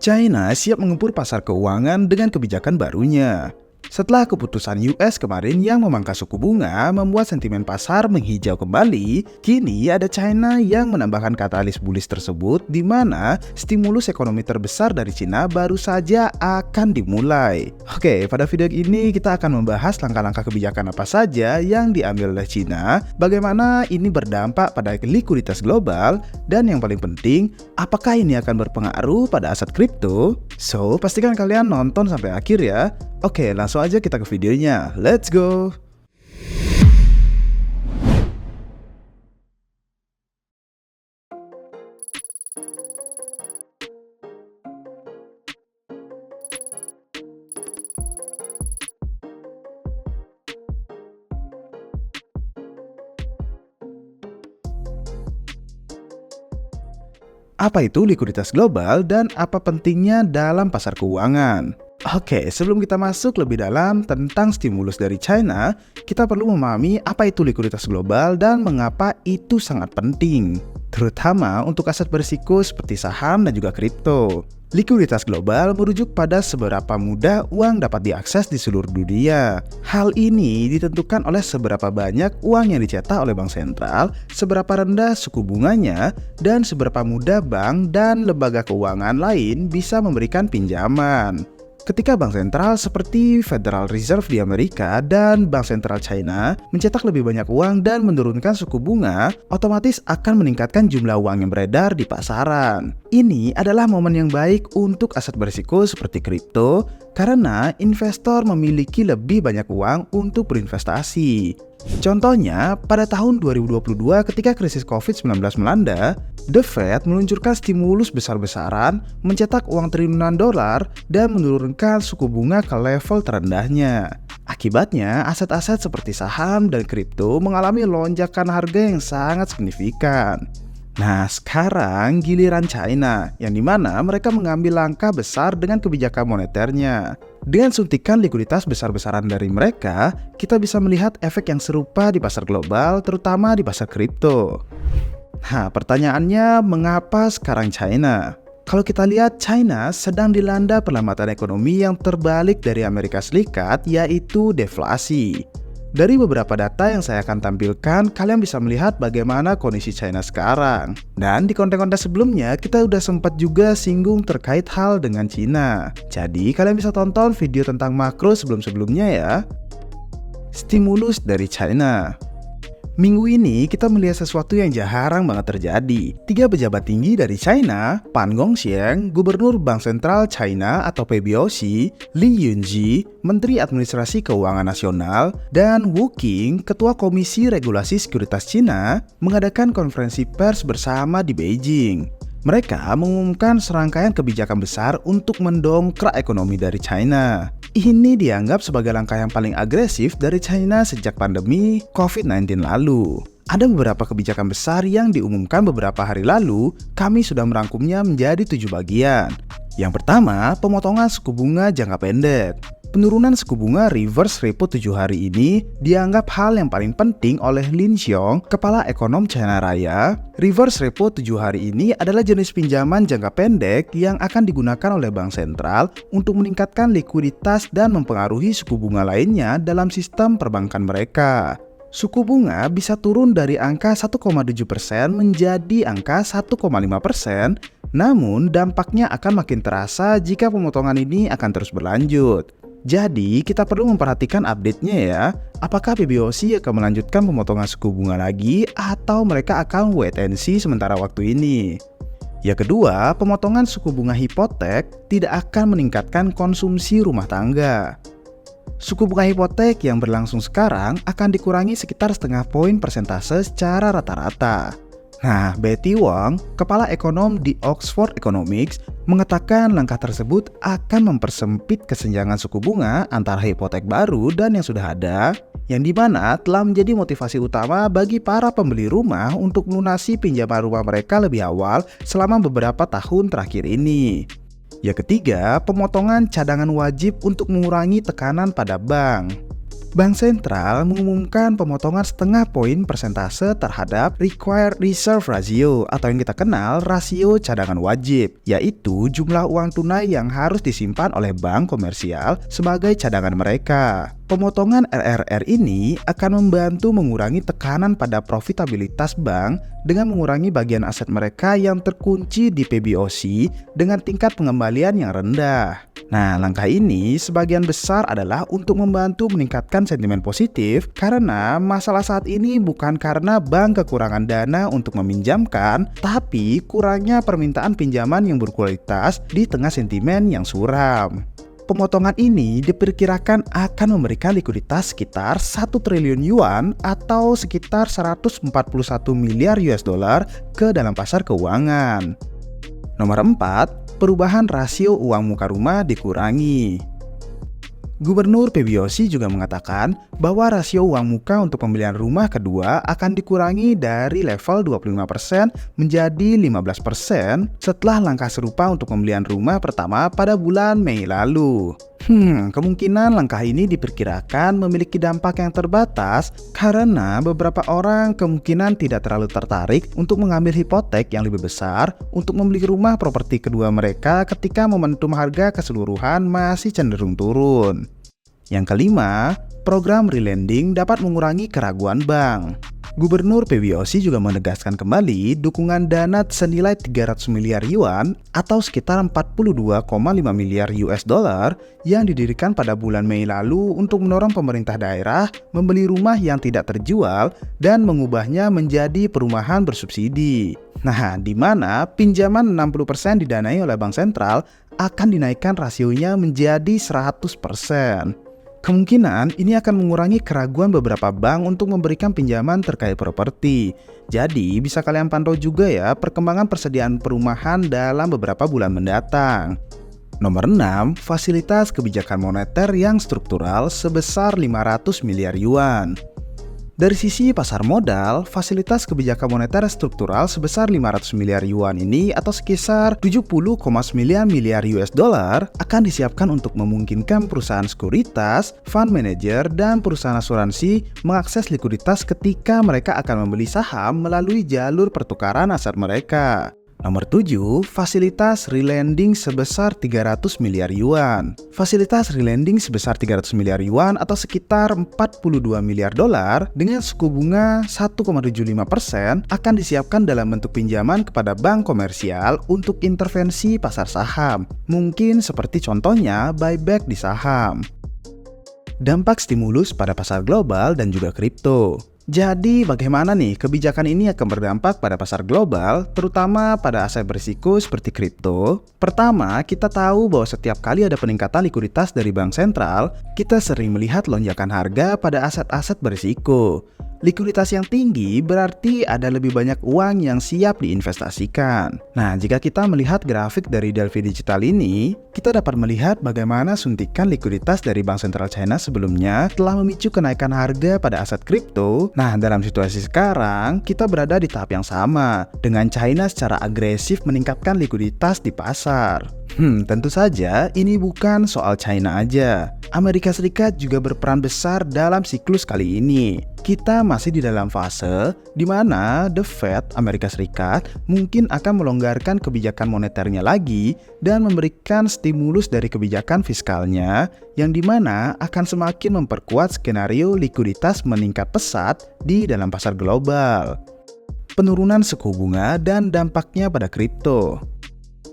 China siap mengepur pasar keuangan dengan kebijakan barunya. Setelah keputusan US kemarin yang memangkas suku bunga membuat sentimen pasar menghijau kembali, kini ada China yang menambahkan katalis bullish tersebut di mana stimulus ekonomi terbesar dari China baru saja akan dimulai. Oke, pada video ini kita akan membahas langkah-langkah kebijakan apa saja yang diambil oleh China, bagaimana ini berdampak pada likuiditas global, dan yang paling penting, apakah ini akan berpengaruh pada aset kripto? So, pastikan kalian nonton sampai akhir ya. Oke, langsung aja kita ke videonya. Let's go! Apa itu likuiditas global dan apa pentingnya dalam pasar keuangan? Oke, sebelum kita masuk lebih dalam tentang stimulus dari China, kita perlu memahami apa itu likuiditas global dan mengapa itu sangat penting, terutama untuk aset berisiko seperti saham dan juga kripto. Likuiditas global merujuk pada seberapa mudah uang dapat diakses di seluruh dunia. Hal ini ditentukan oleh seberapa banyak uang yang dicetak oleh bank sentral, seberapa rendah suku bunganya, dan seberapa mudah bank dan lembaga keuangan lain bisa memberikan pinjaman. Ketika bank sentral seperti Federal Reserve di Amerika dan Bank Sentral China mencetak lebih banyak uang dan menurunkan suku bunga, otomatis akan meningkatkan jumlah uang yang beredar di pasaran. Ini adalah momen yang baik untuk aset berisiko seperti kripto karena investor memiliki lebih banyak uang untuk berinvestasi. Contohnya, pada tahun 2022 ketika krisis COVID-19 melanda, The Fed meluncurkan stimulus besar-besaran, mencetak uang triliunan dolar, dan menurunkan suku bunga ke level terendahnya. Akibatnya, aset-aset seperti saham dan kripto mengalami lonjakan harga yang sangat signifikan. Nah, sekarang giliran China, yang dimana mereka mengambil langkah besar dengan kebijakan moneternya. Dengan suntikan likuiditas besar-besaran dari mereka, kita bisa melihat efek yang serupa di pasar global, terutama di pasar kripto. Nah, pertanyaannya, mengapa sekarang China? Kalau kita lihat, China sedang dilanda perlambatan ekonomi yang terbalik dari Amerika Serikat, yaitu deflasi. Dari beberapa data yang saya akan tampilkan, kalian bisa melihat bagaimana kondisi China sekarang. Dan di konten-konten sebelumnya, kita udah sempat juga singgung terkait hal dengan China. Jadi, kalian bisa tonton video tentang makro sebelum-sebelumnya ya. Stimulus dari China. Minggu ini kita melihat sesuatu yang jarang banget terjadi. 3 pejabat tinggi dari China, Pan Gongxiang, Gubernur Bank Sentral China atau PBOC, Li Yunji, Menteri Administrasi Keuangan Nasional, dan Wu Qing, Ketua Komisi Regulasi Sekuritas China, mengadakan konferensi pers bersama di Beijing. Mereka mengumumkan serangkaian kebijakan besar untuk mendongkrak ekonomi dari China. Ini dianggap sebagai langkah yang paling agresif dari China sejak pandemi COVID-19 lalu. Ada beberapa kebijakan besar yang diumumkan beberapa hari lalu, kami sudah merangkumnya menjadi 7 bagian. Yang pertama, pemotongan suku bunga jangka pendek. Penurunan suku bunga reverse repo 7 hari ini dianggap hal yang paling penting oleh Lin Xiong, kepala ekonom China Raya. Reverse repo 7 hari ini adalah jenis pinjaman jangka pendek yang akan digunakan oleh bank sentral untuk meningkatkan likuiditas dan mempengaruhi suku bunga lainnya dalam sistem perbankan mereka. Suku bunga bisa turun dari angka 1,7% menjadi angka 1,5%, namun dampaknya akan makin terasa jika pemotongan ini akan terus berlanjut. Jadi, kita perlu memperhatikan update-nya ya. Apakah PBOC akan melanjutkan pemotongan suku bunga lagi atau mereka akan wait and see sementara waktu ini? Yang kedua, pemotongan suku bunga hipotek tidak akan meningkatkan konsumsi rumah tangga. Suku bunga hipotek yang berlangsung sekarang akan dikurangi sekitar setengah poin persentase secara rata-rata. Nah, Betty Wong, kepala ekonom di Oxford Economics, mengatakan langkah tersebut akan mempersempit kesenjangan suku bunga antara hipotek baru dan yang sudah ada, yang dimana telah menjadi motivasi utama bagi para pembeli rumah untuk melunasi pinjaman rumah mereka lebih awal selama beberapa tahun terakhir ini. Yang ketiga, pemotongan cadangan wajib untuk mengurangi tekanan pada bank. Bank Sentral mengumumkan pemotongan setengah poin persentase terhadap Required Reserve Ratio atau yang kita kenal rasio cadangan wajib, yaitu jumlah uang tunai yang harus disimpan oleh bank komersial sebagai cadangan mereka. Pemotongan RRR ini akan membantu mengurangi tekanan pada profitabilitas bank dengan mengurangi bagian aset mereka yang terkunci di PBOC dengan tingkat pengembalian yang rendah. Nah, langkah ini sebagian besar adalah untuk membantu meningkatkan sentimen positif karena masalah saat ini bukan karena bank kekurangan dana untuk meminjamkan, tapi kurangnya permintaan pinjaman yang berkualitas di tengah sentimen yang suram. Pemotongan ini diperkirakan akan memberikan likuiditas sekitar 1 triliun yuan atau sekitar 141 miliar US dollar ke dalam pasar keuangan. Nomor 4, perubahan rasio uang muka rumah dikurangi. Gubernur PBOC juga mengatakan bahwa rasio uang muka untuk pembelian rumah kedua akan dikurangi dari level 25% menjadi 15% setelah langkah serupa untuk pembelian rumah pertama pada bulan Mei lalu. Kemungkinan langkah ini diperkirakan memiliki dampak yang terbatas karena beberapa orang kemungkinan tidak terlalu tertarik untuk mengambil hipotek yang lebih besar untuk membeli rumah properti kedua mereka ketika momentum harga keseluruhan masih cenderung turun. Yang kelima, program relending dapat mengurangi keraguan bank. Gubernur PBOC juga menegaskan kembali dukungan dana senilai 300 miliar yuan atau sekitar 42,5 miliar US dollar yang didirikan pada bulan Mei lalu untuk mendorong pemerintah daerah membeli rumah yang tidak terjual dan mengubahnya menjadi perumahan bersubsidi. Nah, di mana pinjaman 60% didanai oleh Bank Sentral akan dinaikkan rasionya menjadi 100%. Kemungkinan ini akan mengurangi keraguan beberapa bank untuk memberikan pinjaman terkait properti. Jadi bisa kalian pantau juga ya perkembangan persediaan perumahan dalam beberapa bulan mendatang. Nomor 6, fasilitas kebijakan moneter yang struktural sebesar 500 miliar yuan. Dari sisi pasar modal, fasilitas kebijakan moneter struktural sebesar 500 miliar yuan ini atau sekitar 70,9 miliar US dollar akan disiapkan untuk memungkinkan perusahaan sekuritas, fund manager, dan perusahaan asuransi mengakses likuiditas ketika mereka akan membeli saham melalui jalur pertukaran aset mereka. Nomor 7, fasilitas relending sebesar 300 miliar yuan. Fasilitas relending sebesar 300 miliar yuan atau sekitar 42 miliar dolar dengan suku bunga 1,75% akan disiapkan dalam bentuk pinjaman kepada bank komersial untuk intervensi pasar saham. Mungkin seperti contohnya buyback di saham. Dampak stimulus pada pasar global dan juga kripto. Jadi bagaimana nih kebijakan ini akan berdampak pada pasar global, terutama pada aset berisiko seperti kripto? Pertama, kita tahu bahwa setiap kali ada peningkatan likuiditas dari bank sentral, kita sering melihat lonjakan harga pada aset-aset berisiko. Likuiditas yang tinggi berarti ada lebih banyak uang yang siap diinvestasikan. Nah, jika kita melihat grafik dari Delphi Digital ini, kita dapat melihat bagaimana suntikan likuiditas dari Bank Sentral China sebelumnya telah memicu kenaikan harga pada aset kripto. Nah, dalam situasi sekarang, kita berada di tahap yang sama, dengan China secara agresif meningkatkan likuiditas di pasar. Tentu saja ini bukan soal China aja. Amerika Serikat juga berperan besar dalam siklus kali ini. Kita masih di dalam fase di mana The Fed Amerika Serikat mungkin akan melonggarkan kebijakan moneternya lagi dan memberikan stimulus dari kebijakan fiskalnya yang dimana akan semakin memperkuat skenario likuiditas meningkat pesat di dalam pasar global. Penurunan suku bunga dan dampaknya pada kripto.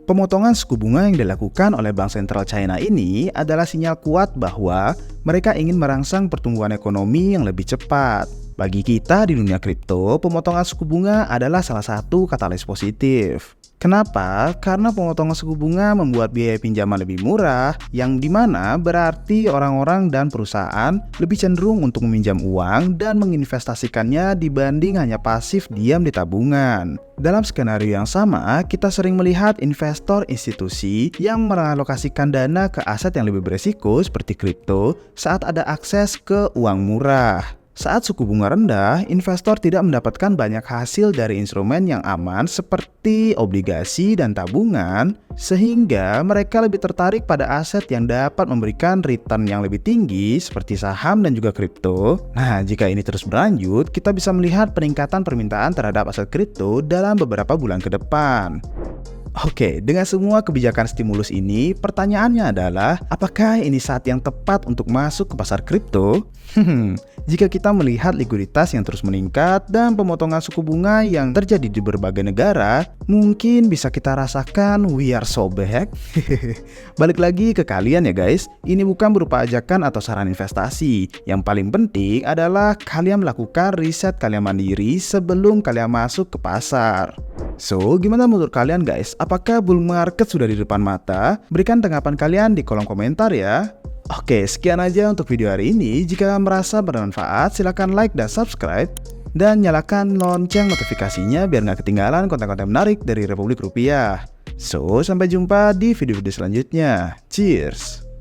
Pemotongan suku bunga yang dilakukan oleh Bank Sentral China ini adalah sinyal kuat bahwa mereka ingin merangsang pertumbuhan ekonomi yang lebih cepat. Bagi kita di dunia kripto, pemotongan suku bunga adalah salah satu katalis positif. Kenapa? Karena pemotongan suku bunga membuat biaya pinjaman lebih murah, yang dimana berarti orang-orang dan perusahaan lebih cenderung untuk meminjam uang dan menginvestasikannya dibanding hanya pasif diam di tabungan. Dalam skenario yang sama, kita sering melihat investor institusi yang mengalokasikan dana ke aset yang lebih beresiko seperti kripto saat ada akses ke uang murah. Saat suku bunga rendah, investor tidak mendapatkan banyak hasil dari instrumen yang aman seperti obligasi dan tabungan, sehingga mereka lebih tertarik pada aset yang dapat memberikan return yang lebih tinggi seperti saham dan juga kripto. Nah, jika ini terus berlanjut, kita bisa melihat peningkatan permintaan terhadap aset kripto dalam beberapa bulan ke depan. Oke, dengan semua kebijakan stimulus ini, pertanyaannya adalah, apakah ini saat yang tepat untuk masuk ke pasar kripto? Jika kita melihat likuiditas yang terus meningkat dan pemotongan suku bunga yang terjadi di berbagai negara, mungkin bisa kita rasakan we are so back. Balik lagi ke kalian ya guys, ini bukan berupa ajakan atau saran investasi. Yang paling penting adalah kalian melakukan riset kalian mandiri sebelum kalian masuk ke pasar. So, gimana menurut kalian guys? Apakah bull market sudah di depan mata? Berikan tanggapan kalian di kolom komentar ya. Oke, sekian aja untuk video hari ini. Jika merasa bermanfaat, silahkan like dan subscribe. Dan nyalakan lonceng notifikasinya biar nggak ketinggalan konten-konten menarik dari Republik Rupiah. So, sampai jumpa di video-video selanjutnya. Cheers!